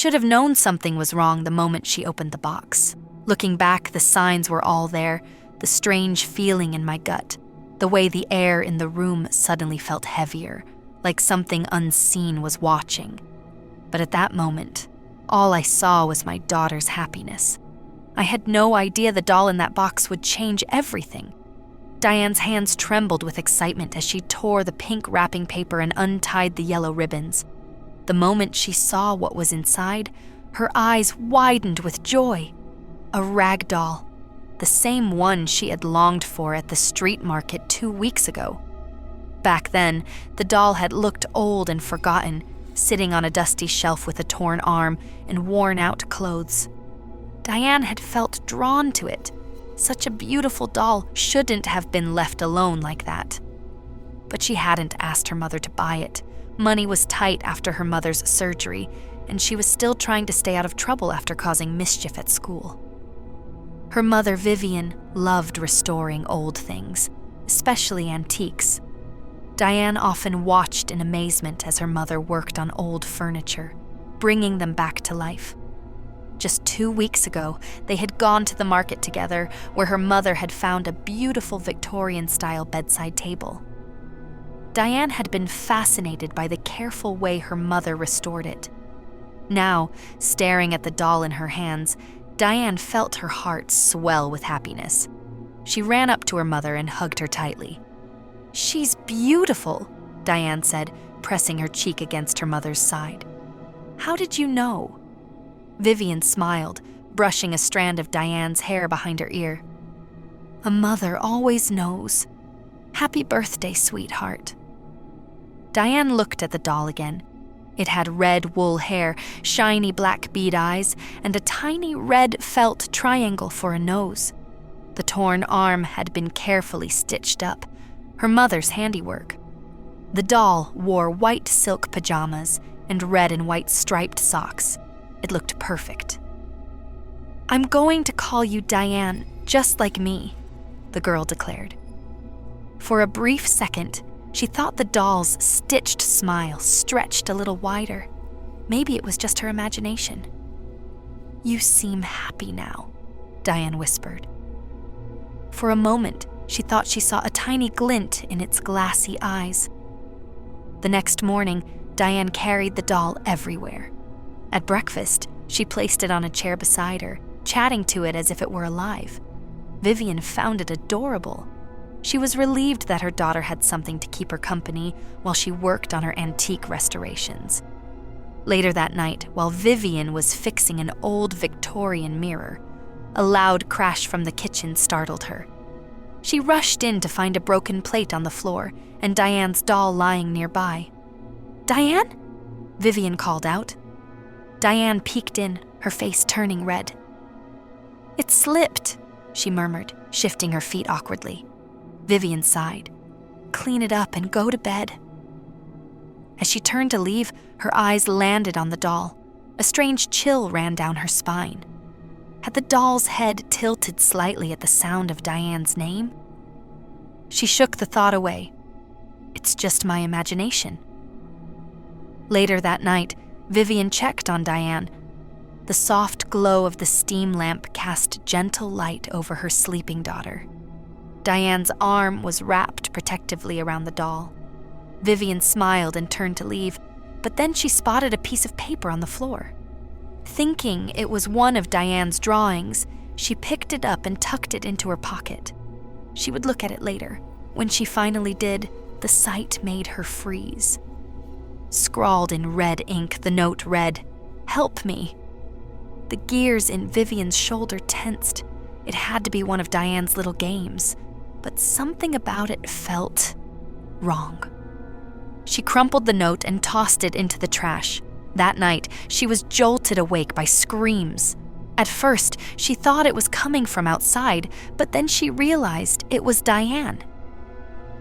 should have known something was wrong the moment she opened the box. Looking back, the signs were all there, the strange feeling in my gut, the way the air in the room suddenly felt heavier, like something unseen was watching. But at that moment, all I saw was my daughter's happiness. I had no idea the doll in that box would change everything. Diane's hands trembled with excitement as she tore the pink wrapping paper and untied the yellow ribbons. The moment she saw what was inside, her eyes widened with joy. A rag doll, the same one she had longed for at the street market 2 weeks ago. Back then, the doll had looked old and forgotten, sitting on a dusty shelf with a torn arm and worn-out clothes. Diane had felt drawn to it. Such a beautiful doll shouldn't have been left alone like that. But she hadn't asked her mother to buy it. Money was tight after her mother's surgery, and she was still trying to stay out of trouble after causing mischief at school. Her mother, Vivian, loved restoring old things, especially antiques. Diane often watched in amazement as her mother worked on old furniture, bringing them back to life. Just 2 weeks ago, they had gone to the market together, where her mother had found a beautiful Victorian-style bedside table. Diane had been fascinated by the careful way her mother restored it. Now, staring at the doll in her hands, Diane felt her heart swell with happiness. She ran up to her mother and hugged her tightly. "She's beautiful," Diane said, pressing her cheek against her mother's side. "How did you know?" Vivian smiled, brushing a strand of Diane's hair behind her ear. "A mother always knows. Happy birthday, sweetheart." Diane looked at the doll again. It had red wool hair, shiny black bead eyes, and a tiny red felt triangle for a nose. The torn arm had been carefully stitched up, her mother's handiwork. The doll wore white silk pajamas and red and white striped socks. It looked perfect. "I'm going to call you Diane, just like me," the girl declared. For a brief second, she thought the doll's stitched smile stretched a little wider. Maybe it was just her imagination. "You seem happy now," Diane whispered. For a moment, she thought she saw a tiny glint in its glassy eyes. The next morning, Diane carried the doll everywhere. At breakfast, she placed it on a chair beside her, chatting to it as if it were alive. Vivian found it adorable. She was relieved that her daughter had something to keep her company while she worked on her antique restorations. Later that night, while Vivian was fixing an old Victorian mirror, a loud crash from the kitchen startled her. She rushed in to find a broken plate on the floor and Diane's doll lying nearby. "Diane?" Vivian called out. Diane peeked in, her face turning red. "It slipped," she murmured, shifting her feet awkwardly. Vivian sighed. "Clean it up and go to bed." As she turned to leave, her eyes landed on the doll. A strange chill ran down her spine. Had the doll's head tilted slightly at the sound of Diane's name? She shook the thought away. It's just my imagination. Later that night, Vivian checked on Diane. The soft glow of the steam lamp cast gentle light over her sleeping daughter. Diane's arm was wrapped protectively around the doll. Vivian smiled and turned to leave, but then she spotted a piece of paper on the floor. Thinking it was one of Diane's drawings, she picked it up and tucked it into her pocket. She would look at it later. When she finally did, the sight made her freeze. Scrawled in red ink, the note read, "Help me." The gears in Vivian's shoulder tensed. It had to be one of Diane's little games, but something about it felt wrong. She crumpled the note and tossed it into the trash. That night, she was jolted awake by screams. At first, she thought it was coming from outside, but then she realized it was Diane.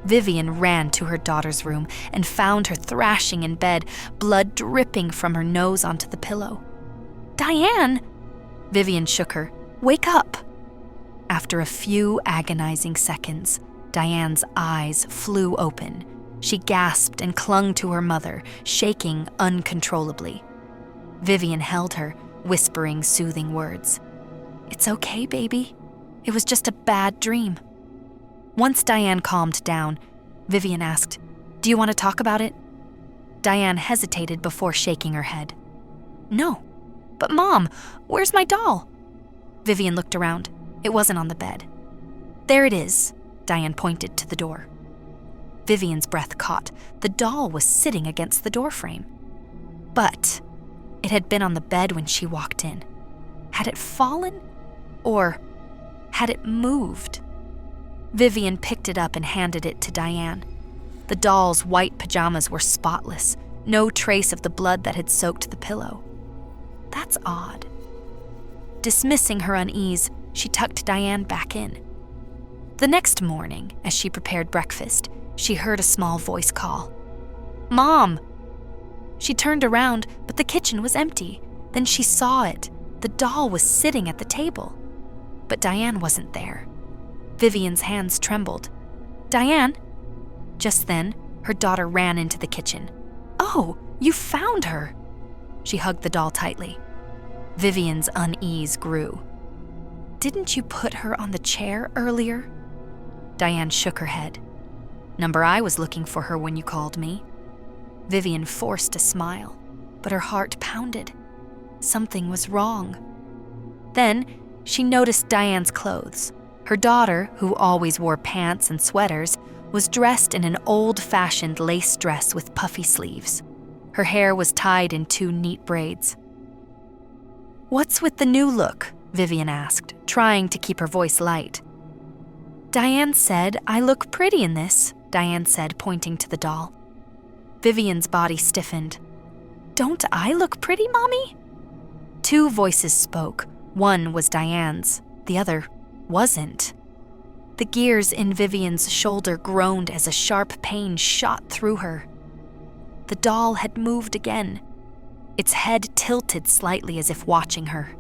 Vivian ran to her daughter's room and found her thrashing in bed, blood dripping from her nose onto the pillow. "Diane!" Vivian shook her. "Wake up!" After a few agonizing seconds, Diane's eyes flew open. She gasped and clung to her mother, shaking uncontrollably. Vivian held her, whispering soothing words. "It's okay, baby. It was just a bad dream." Once Diane calmed down, Vivian asked, "Do you want to talk about it?" Diane hesitated before shaking her head. "No. But Mom, where's my doll?" Vivian looked around. It wasn't on the bed. "There it is," Diane pointed to the door. Vivian's breath caught. The doll was sitting against the doorframe. But it had been on the bed when she walked in. Had it fallen? Or had it moved? Vivian picked it up and handed it to Diane. The doll's white pajamas were spotless, no trace of the blood that had soaked the pillow. That's odd. Dismissing her unease, she tucked Diane back in. The next morning, as she prepared breakfast, she heard a small voice call, "Mom!" She turned around, but the kitchen was empty. Then she saw it. The doll was sitting at the table. But Diane wasn't there. Vivian's hands trembled. "Diane?" Just then, her daughter ran into the kitchen. "Oh, you found her!" She hugged the doll tightly. Vivian's unease grew. "Didn't you put her on the chair earlier?" Diane shook her head. "Number I was looking for her when you called me." Vivian forced a smile, but her heart pounded. Something was wrong. Then she noticed Diane's clothes. Her daughter, who always wore pants and sweaters, was dressed in an old-fashioned lace dress with puffy sleeves. Her hair was tied in 2 neat braids. "What's with the new look?" Vivian asked, trying to keep her voice light. "Diane said I look pretty in this," Diane said, pointing to the doll. Vivian's body stiffened. "Don't I look pretty, Mommy?" 2 voices spoke. One was Diane's, the other wasn't. The gears in Vivian's shoulder groaned as a sharp pain shot through her. The doll had moved again. Its head tilted slightly as if watching her.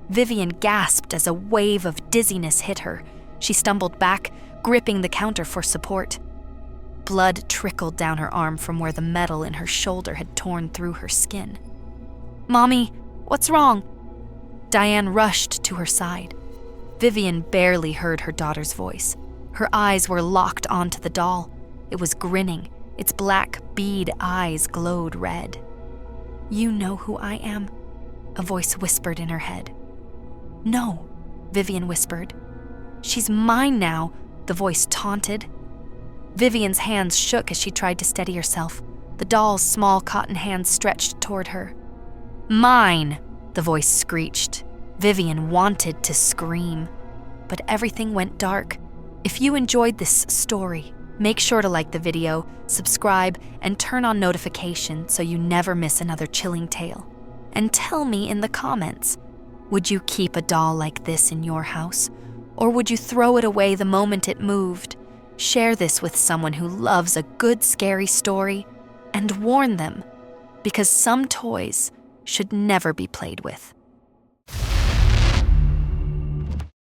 Vivian gasped as a wave of dizziness hit her. She stumbled back, gripping the counter for support. Blood trickled down her arm from where the metal in her shoulder had torn through her skin. "Mommy, what's wrong?" Diane rushed to her side. Vivian barely heard her daughter's voice. Her eyes were locked onto the doll. It was grinning. Its black bead eyes glowed red. "You know who I am?" a voice whispered in her head. "No," Vivian whispered. "She's mine now," the voice taunted. Vivian's hands shook as she tried to steady herself. The doll's small cotton hands stretched toward her. "Mine!" the voice screeched. Vivian wanted to scream, but everything went dark. If you enjoyed this story, make sure to like the video, subscribe, and turn on notifications so you never miss another chilling tale. And tell me in the comments, would you keep a doll like this in your house? Or would you throw it away the moment it moved? Share this with someone who loves a good scary story, and warn them, because some toys should never be played with.